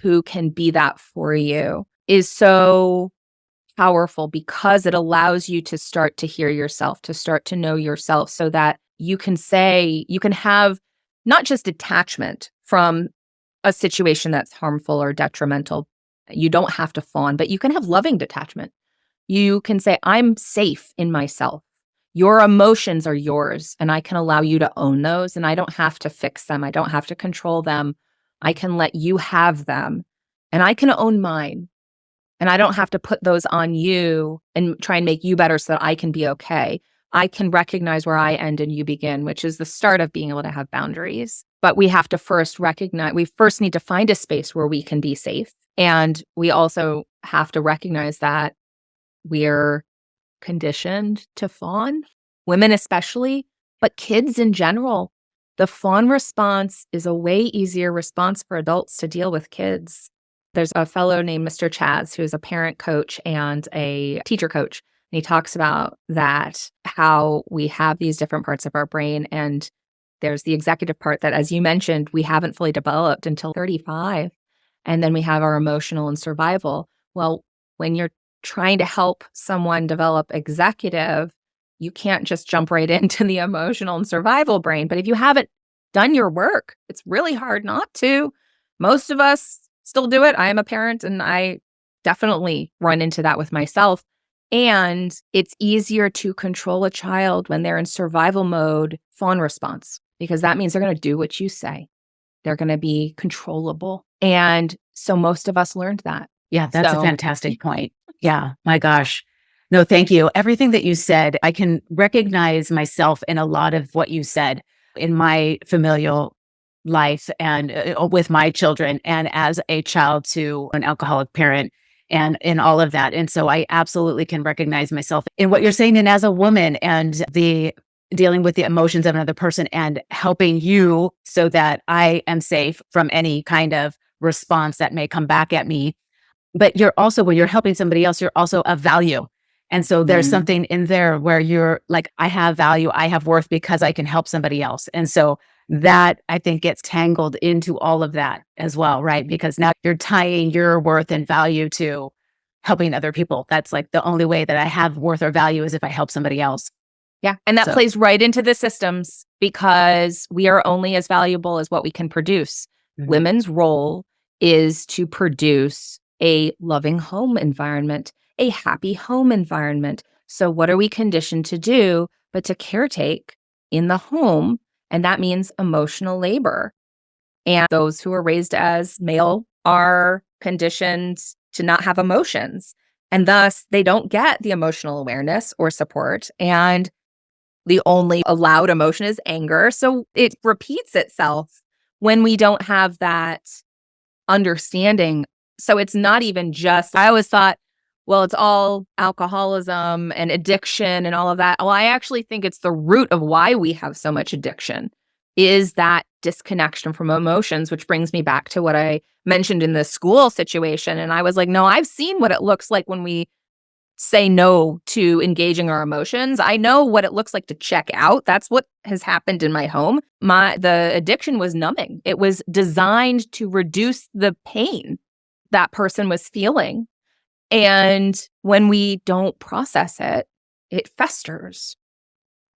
[SPEAKER 2] who can be that for you, is so powerful because it allows you to start to hear yourself, to start to know yourself so that you can have not just detachment from a situation that's harmful or detrimental. You don't have to fawn, but you can have loving detachment. You can say, I'm safe in myself. Your emotions are yours, and I can allow you to own those, and I don't have to fix them. I don't have to control them. I can let you have them, and I can own mine. And I don't have to put those on you and try and make you better so that I can be okay. I can recognize where I end and you begin, which is the start of being able to have boundaries. But we have to first need to find a space where we can be safe. And we also have to recognize that we're conditioned to fawn, women especially, but kids in general. The fawn response is a way easier response for adults to deal with kids. There's a fellow named Mr. Chaz, who is a parent coach and a teacher coach. And he talks about that, how we have these different parts of our brain. And there's the executive part that, as you mentioned, we haven't fully developed until 35. And then we have our emotional and survival. Well, when you're trying to help someone develop executive, you can't just jump right into the emotional and survival brain. But if you haven't done your work, it's really hard not to. Most of us still do it. I am a parent and I definitely run into that with myself. And it's easier to control a child when they're in survival mode, fawn response, because that means they're going to do what you say. They're going to be controllable. And so most of us learned that.
[SPEAKER 1] Yeah, that's a fantastic point. Yeah, my gosh. No, thank you. Everything that you said, I can recognize myself in a lot of what you said in my familial life and with my children and as a child to an alcoholic parent and in all of that. And so I absolutely can recognize myself in what you're saying. And as a woman and the dealing with the emotions of another person and helping you so that I am safe from any kind of response that may come back at me. But you're also, when you're helping somebody else, you're also of value. And so there's something in there where you're like, I have value, I have worth because I can help somebody else. And so that I think gets tangled into all of that as well, right? Because now you're tying your worth and value to helping other people. That's like the only way that I have worth or value is if I help somebody else.
[SPEAKER 2] Yeah. And that plays right into the systems because we are only as valuable as what we can produce. Women's role is to produce a loving home environment, a happy home environment. So what are we conditioned to do but to caretake in the home? And that means emotional labor. And those who are raised as male are conditioned to not have emotions. And thus, they don't get the emotional awareness or support. And the only allowed emotion is anger. So it repeats itself when we don't have that understanding. So it's not even just, I always thought, well, it's all alcoholism and addiction and all of that. Well, I actually think it's the root of why we have so much addiction is that disconnection from emotions, which brings me back to what I mentioned in the school situation. And I was like, no, I've seen what it looks like when we say no to engaging our emotions. I know what it looks like to check out. That's what has happened in my home. The addiction was numbing. It was designed to reduce the pain that person was feeling. And when we don't process it, it festers.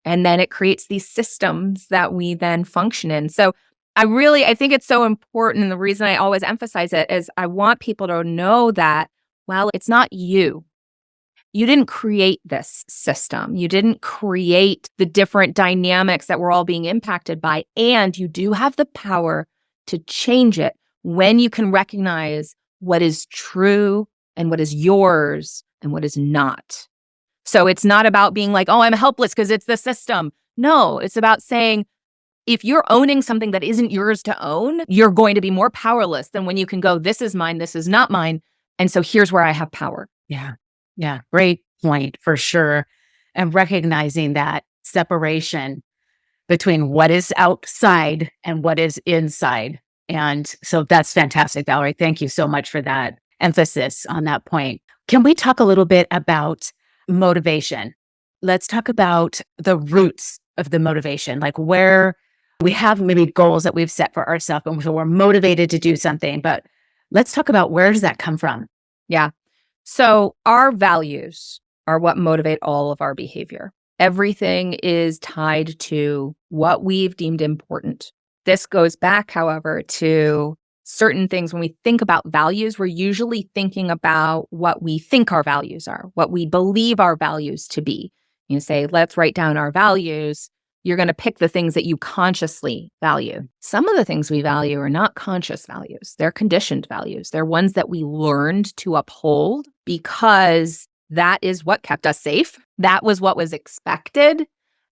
[SPEAKER 2] And then it creates these systems that we then function in. So I think it's so important. And the reason I always emphasize it is I want people to know that, well, it's not you. You didn't create this system. You didn't create the different dynamics that we're all being impacted by. And you do have the power to change it when you can recognize what is true and what is yours and what is not. So it's not about being like, oh, I'm helpless because it's the system. No, it's about saying, if you're owning something that isn't yours to own, you're going to be more powerless than when you can go, this is mine, this is not mine. And so here's where I have power.
[SPEAKER 1] Yeah. Yeah. Great point for sure. And recognizing that separation between what is outside and what is inside. And so that's fantastic, Valerie. Thank you so much for that emphasis on that point. Can we talk a little bit about motivation? Let's talk about the roots of the motivation, like where we have maybe goals that we've set for ourselves and so we're motivated to do something, but let's talk about where does that come from?
[SPEAKER 2] Yeah. So our values are what motivate all of our behavior. Everything is tied to what we've deemed important. This goes back, however, to certain things. When we think about values, we're usually thinking about what we think our values are, what we believe our values to be. You say, let's write down our values. You're going to pick the things that you consciously value. Some of the things we value are not conscious values. They're conditioned values. They're ones that we learned to uphold because that is what kept us safe. That was what was expected.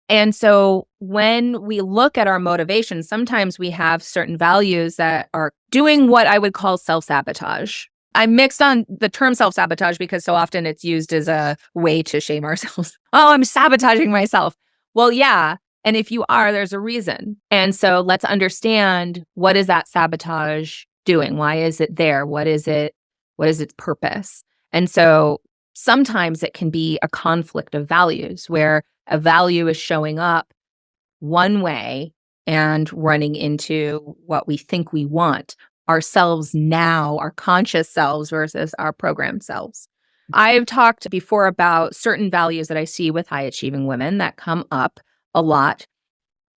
[SPEAKER 2] And so when we look at our motivation, sometimes we have certain values that are doing what I would call self-sabotage. I mixed on the term self-sabotage because so often it's used as a way to shame ourselves. Oh, I'm sabotaging myself. Well, yeah. And if you are, there's a reason. And so let's understand, what is that sabotage doing? Why is it there? What is it? What is its purpose? And so sometimes it can be a conflict of values where a value is showing up one way and running into what we think we want ourselves now, our conscious selves versus our programmed selves. I've talked before about certain values that I see with high achieving women that come up a lot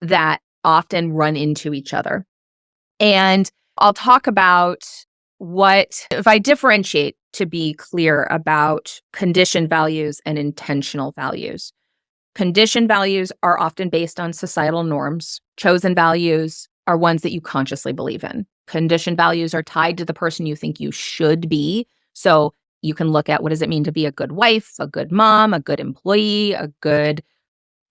[SPEAKER 2] that often run into each other. And I'll talk about if I differentiate to be clear about conditioned values and intentional values. Conditioned values are often based on societal norms. Chosen values are ones that you consciously believe in. Conditioned values are tied to the person you think you should be. So you can look at, what does it mean to be a good wife, a good mom, a good employee, a good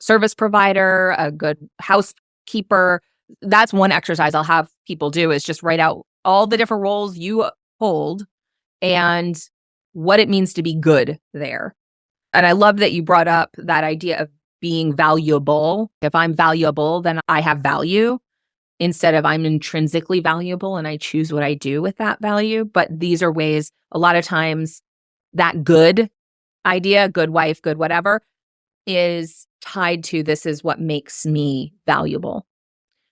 [SPEAKER 2] service provider, a good housekeeper. That's one exercise I'll have people do, is just write out all the different roles you hold and what it means to be good there. And I love that you brought up that idea of being valuable. If I'm valuable, then I have value, instead of I'm intrinsically valuable and I choose what I do with that value. But these are ways, a lot of times, that good idea, good wife, good whatever, is tied to, this is what makes me valuable.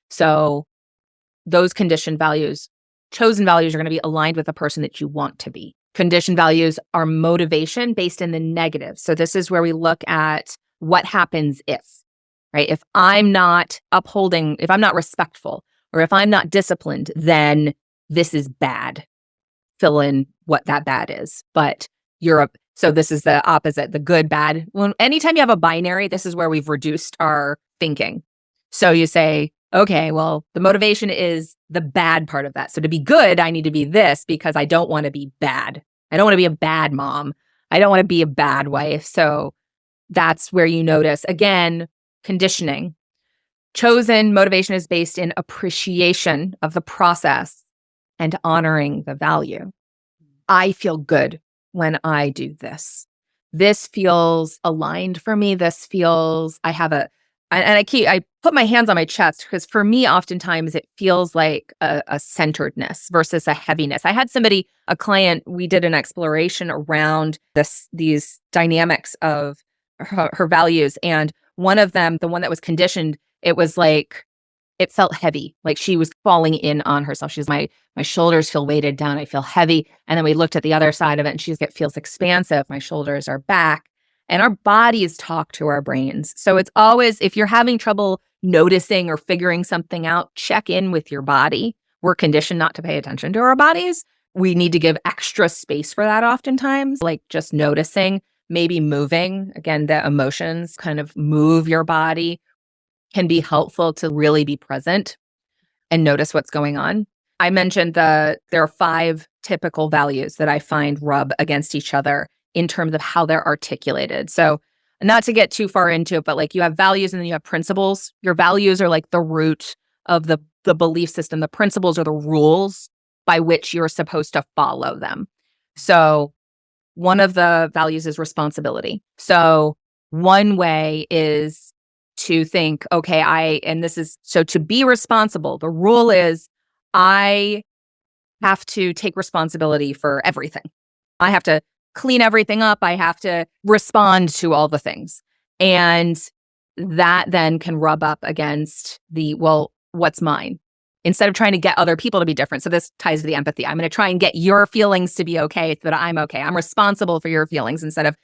[SPEAKER 2] So those conditioned values, chosen values, are going to be aligned with the person that you want to be. Conditioned values are motivation based in the negative. So this is where we look at what happens if, right? If I'm not upholding, if I'm not respectful, or if I'm not disciplined, then this is bad. Fill in what that bad is. But so this is the opposite, the good, bad. Anytime you have a binary, this is where we've reduced our thinking. So you say, okay, well, the motivation is the bad part of that. So to be good, I need to be this because I don't want to be bad. I don't want to be a bad mom. I don't want to be a bad wife. So that's where you notice, again, conditioning. Chosen motivation is based in appreciation of the process and honoring the value. I feel good when I do this. This feels aligned for me. This feels, I have I put my hands on my chest because for me, oftentimes it feels like a centeredness versus a heaviness. I had a client, we did an exploration around these dynamics of her values. And one of them, the one that was conditioned, it was like, it felt heavy, like she was falling in on herself. She's my shoulders feel weighted down. I feel heavy. And then we looked at the other side of it and it feels expansive. My shoulders are back. And our bodies talk to our brains. So it's always, if you're having trouble noticing or figuring something out, check in with your body. We're conditioned not to pay attention to our bodies. We need to give extra space for that oftentimes, like just noticing, maybe moving. Again, the emotions kind of move your body can be helpful to really be present and notice what's going on. I mentioned there are 5 typical values that I find rub against each other in terms of how they're articulated. So not to get too far into it, but like you have values and then you have principles. Your values are like the root of the belief system. The principles are the rules by which you're supposed to follow them. So one of the values is responsibility. So one way is to think, okay, to be responsible, the rule is I have to take responsibility for everything. I have to clean everything up. I have to respond to all the things. And that then can rub up against what's mine? Instead of trying to get other people to be different. So this ties to the empathy. I'm going to try and get your feelings to be okay so that I'm okay. I'm responsible for your feelings instead of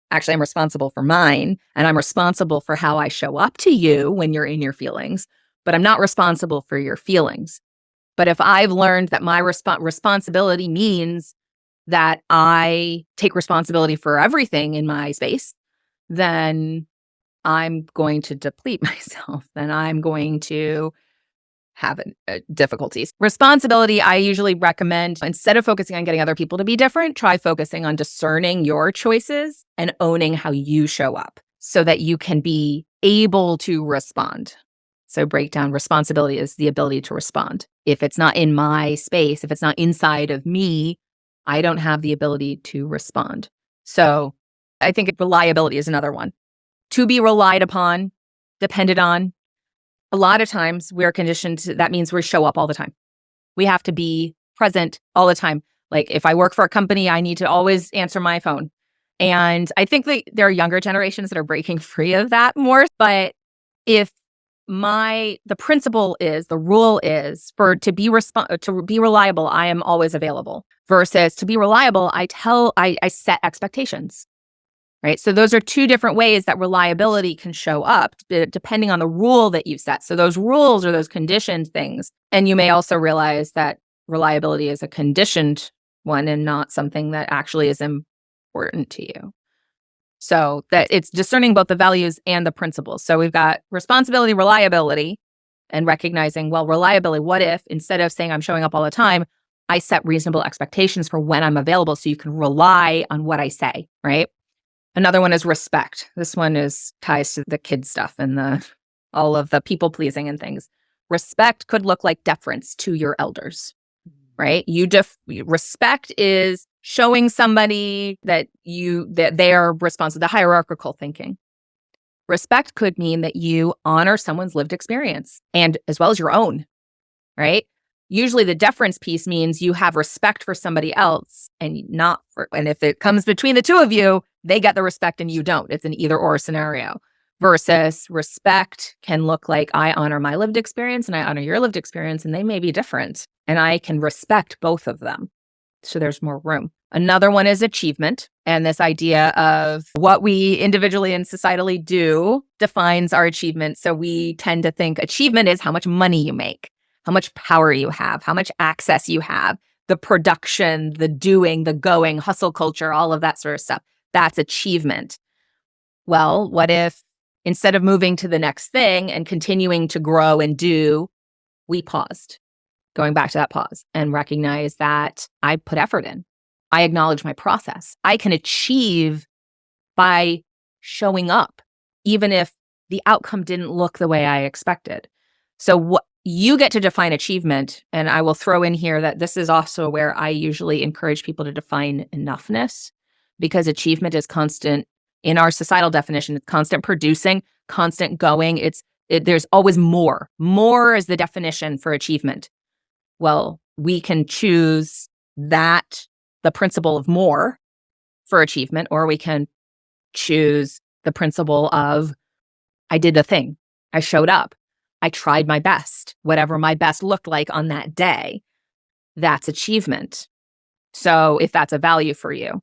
[SPEAKER 2] actually I'm responsible for mine. And I'm responsible for how I show up to you when you're in your feelings, but I'm not responsible for your feelings. But if I've learned that my responsibility means that I take responsibility for everything in my space, then I'm going to deplete myself. Then I'm going to have difficulties. Responsibility, I usually recommend, instead of focusing on getting other people to be different, try focusing on discerning your choices and owning how you show up so that you can be able to respond. So breakdown responsibility is the ability to respond. If it's not in my space, if it's not inside of me, I don't have the ability to respond. So I think reliability is another one. To be relied upon, depended on. A lot of times we're conditioned that means we show up all the time. We have to be present all the time. Like if I work for a company, I need to always answer my phone. And I think that there are younger generations that are breaking free of that more. But if the principle is, the rule is to be reliable, I am always available. Versus to be reliable, I set expectations, right? So those are 2 different ways that reliability can show up depending on the rule that you've set. So those rules are those conditioned things. And you may also realize that reliability is a conditioned one and not something that actually is important to you. So that it's discerning both the values and the principles. So we've got responsibility, reliability, and recognizing, reliability, what if instead of saying I'm showing up all the time, I set reasonable expectations for when I'm available so you can rely on what I say, right? Another one is respect. This one ties to the kid stuff and all of the people pleasing and things. Respect could look like deference to your elders, right? Respect is showing somebody that they are responsible, the hierarchical thinking. Respect could mean that you honor someone's lived experience and as well as your own, right? Usually the deference piece means you have respect for somebody else and if it comes between the 2 of you, they get the respect and you don't. It's an either or scenario. Versus respect can look like I honor my lived experience and I honor your lived experience and they may be different and I can respect both of them. So there's more room. Another one is achievement. And this idea of what we individually and societally do defines our achievement. So we tend to think achievement is how much money you make, how much power you have, how much access you have, the production, the doing, the going, hustle culture, all of that sort of stuff. That's achievement. Well, what if instead of moving to the next thing and continuing to grow and do, we paused? Going back to that pause and recognize that I put effort in. I acknowledge my process. I can achieve by showing up, even if the outcome didn't look the way I expected. So what you get to define achievement, and I will throw in here that this is also where I usually encourage people to define enoughness, because achievement is constant in our societal definition. It's constant producing, constant going. There's always more. More is the definition for achievement. Well, we can choose that, the principle of more for achievement, or we can choose the principle of I did the thing. I showed up. I tried my best, whatever my best looked like on that day. That's achievement. So if that's a value for you.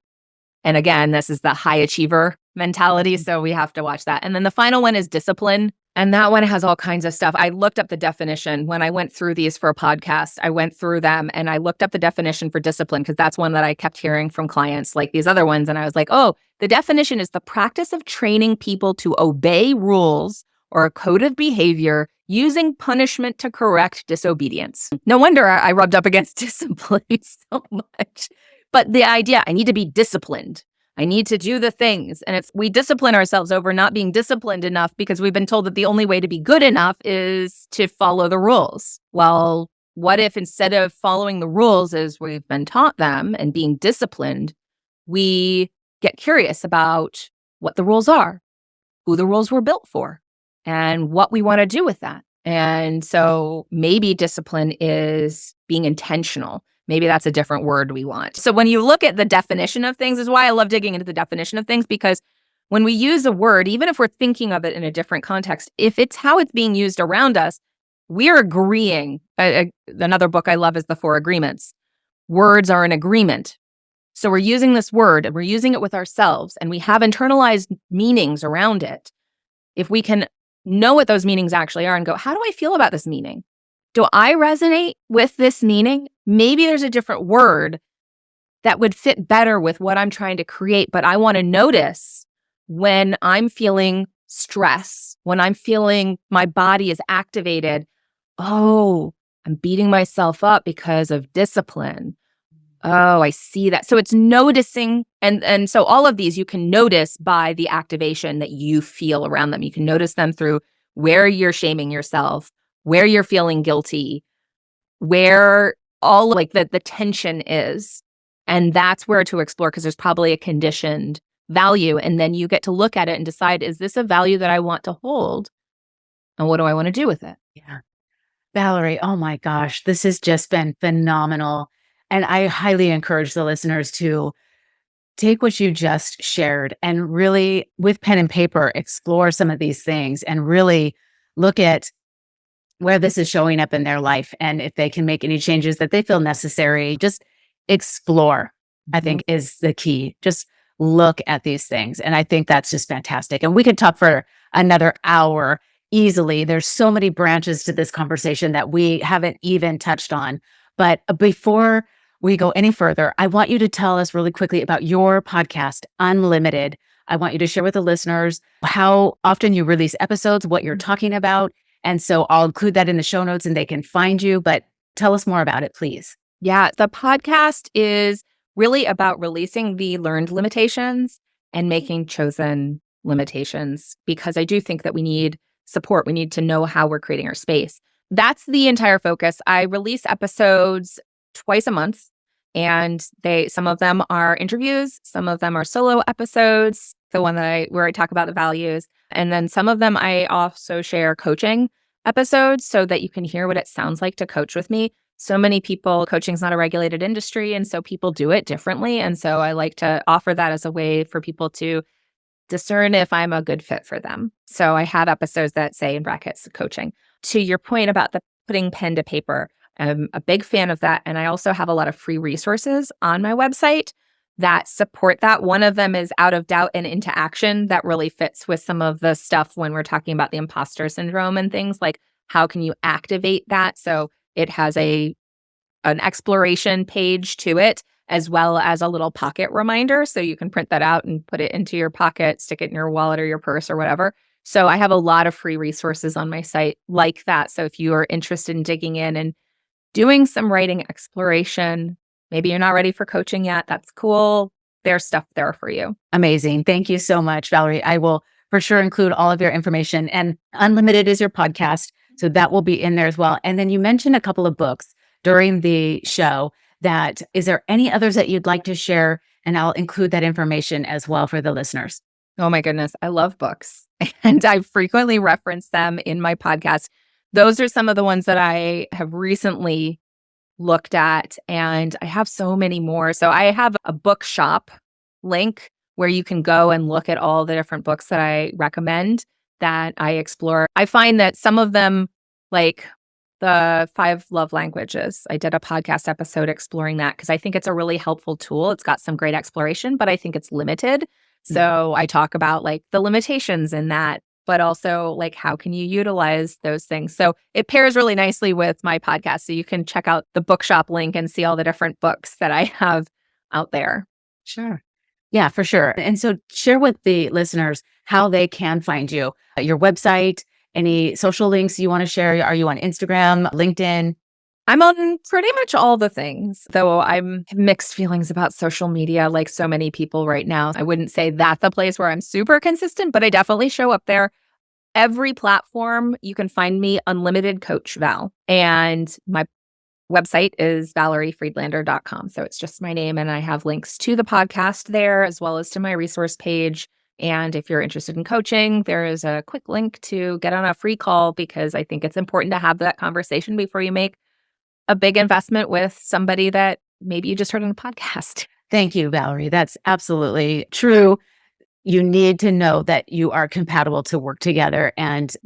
[SPEAKER 2] And again, this is the high achiever mentality. So we have to watch that. And then the final one is discipline. And that one has all kinds of stuff. I looked up the definition when I went through these for a podcast. I went through them and I looked up the definition for discipline because that's one that I kept hearing from clients like these other ones. And I was like, oh, the definition is the practice of training people to obey rules or a code of behavior using punishment to correct disobedience. No wonder I rubbed up against discipline so much. But the idea, I need to be disciplined. I need to do the things. And we discipline ourselves over not being disciplined enough because we've been told that the only way to be good enough is to follow the rules. Well, what if instead of following the rules as we've been taught them and being disciplined, we get curious about what the rules are, who the rules were built for, and what we want to do with that. And so maybe discipline is being intentional. Maybe that's a different word we want. So when you look at the definition of things, is why I love digging into the definition of things, because when we use a word, even if we're thinking of it in a different context, if it's how it's being used around us, we're agreeing. Another book I love is The Four Agreements. Words are an agreement. So we're using this word and we're using it with ourselves and we have internalized meanings around it. If we can know what those meanings actually are and go, how do I feel about this meaning? Do I resonate with this meaning? Maybe there's a different word that would fit better with what I'm trying to create, but I want to notice when I'm feeling stress, when I'm feeling my body is activated. Oh, I'm beating myself up because of discipline. Oh, I see that. So it's noticing. And so all of these you can notice by the activation that you feel around them. You can notice them through where you're shaming yourself, where you're feeling guilty, where all like the tension is. And that's where to explore because there's probably a conditioned value. And then you get to look at it and decide, is this a value that I want to hold? And what do I want to do with it?
[SPEAKER 1] Yeah. Valerie, oh my gosh, this has just been phenomenal. And I highly encourage the listeners to take what you just shared and really, with pen and paper, explore some of these things and really look at where this is showing up in their life. And if they can make any changes that they feel necessary, just explore, I think is the key. Just look at these things. And I think that's just fantastic. And we could talk for another hour easily. There's so many branches to this conversation that we haven't even touched on. But before we go any further, I want you to tell us really quickly about your podcast, Unlimited. I want you to share with the listeners how often you release episodes, what you're talking about. And so I'll include that in the show notes and they can find you, but tell us more about it, please.
[SPEAKER 2] Yeah, the podcast is really about releasing the learned limitations and making chosen limitations, because I do think that we need support. We need to know how we're creating our space. That's the entire focus. I release episodes twice a month, and some of them are interviews, some of them are solo episodes, the one where I talk about the values, and then some of them I also share coaching episodes so that you can hear what it sounds like to coach with me. So many people, coaching is not a regulated industry, and so people do it differently. And so I like to offer that as a way for people to discern if I'm a good fit for them. So I have episodes that say in brackets coaching. To your point about the putting pen to paper, I'm a big fan of that. And I also have a lot of free resources on my website that support that. One of them is Out of Doubt and Into Action. That really fits with some of the stuff when we're talking about the imposter syndrome and things like how can you activate that? So it has an exploration page to it, as well as a little pocket reminder. So you can print that out and put it into your pocket, stick it in your wallet or your purse or whatever. So I have a lot of free resources on my site like that. So if you are interested in digging in and doing some writing exploration, maybe you're not ready for coaching yet, that's cool. There's stuff there for you.
[SPEAKER 1] Amazing. Thank you so much, Valerie. I will for sure include all of your information. And Unlimited is your podcast, so that will be in there as well. And then you mentioned a couple of books during the show. Is there any others that you'd like to share? And I'll include that information as well for the listeners.
[SPEAKER 2] Oh my goodness. I love books and I frequently reference them in my podcast. Those are some of the ones that I have recently looked at, and I have so many more. So I have a bookshop link where you can go and look at all the different books that I recommend that I explore. I find that some of them, like the 5 love languages, I did a podcast episode exploring that because I think it's a really helpful tool. It's got some great exploration, but I think it's limited. So I talk about like the limitations in that, but also like how can you utilize those things. So it pairs really nicely with my podcast. So you can check out the bookshop link and see all the different books that I have out there.
[SPEAKER 1] Sure. Yeah, for sure. And so share with the listeners how they can find you, your website, any social links you want to share. Are you on Instagram, LinkedIn?
[SPEAKER 2] I'm on pretty much all the things, though I'm mixed feelings about social media like so many people right now. I wouldn't say that's a place where I'm super consistent, but I definitely show up there. Every platform, you can find me Unlimited Coach Val. And my website is valeriefriedlander.com. So it's just my name. And I have links to the podcast there as well as to my resource page. And if you're interested in coaching, there is a quick link to get on a free call because I think it's important to have that conversation before you make a big investment with somebody that maybe you just heard on a podcast.
[SPEAKER 1] Thank you, Valerie. That's absolutely true. You need to know that you are compatible to work together. And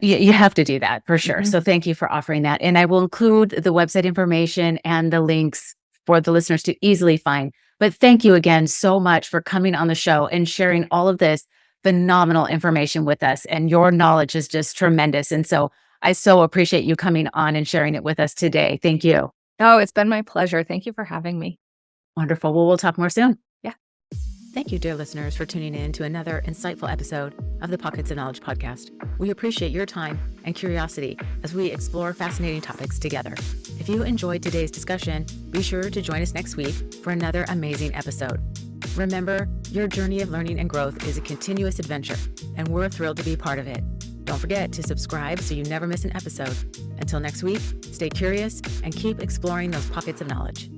[SPEAKER 1] you have to do that for sure.
[SPEAKER 2] Mm-hmm.
[SPEAKER 1] So thank you for offering that. And I will include the website information and the links for the listeners to easily find. But thank you again so much for coming on the show and sharing all of this phenomenal information with us. And your knowledge is just tremendous. And so I so appreciate you coming on and sharing it with us today. Thank you.
[SPEAKER 2] Oh, it's been my pleasure. Thank you for having me.
[SPEAKER 1] Wonderful. Well, we'll talk more soon.
[SPEAKER 2] Yeah.
[SPEAKER 1] Thank you, dear listeners, for tuning in to another insightful episode of the Pockets of Knowledge podcast. We appreciate your time and curiosity as we explore fascinating topics together. If you enjoyed today's discussion, be sure to join us next week for another amazing episode. Remember, your journey of learning and growth is a continuous adventure, and we're thrilled to be part of it. Don't forget to subscribe so you never miss an episode. Until next week, stay curious and keep exploring those pockets of knowledge.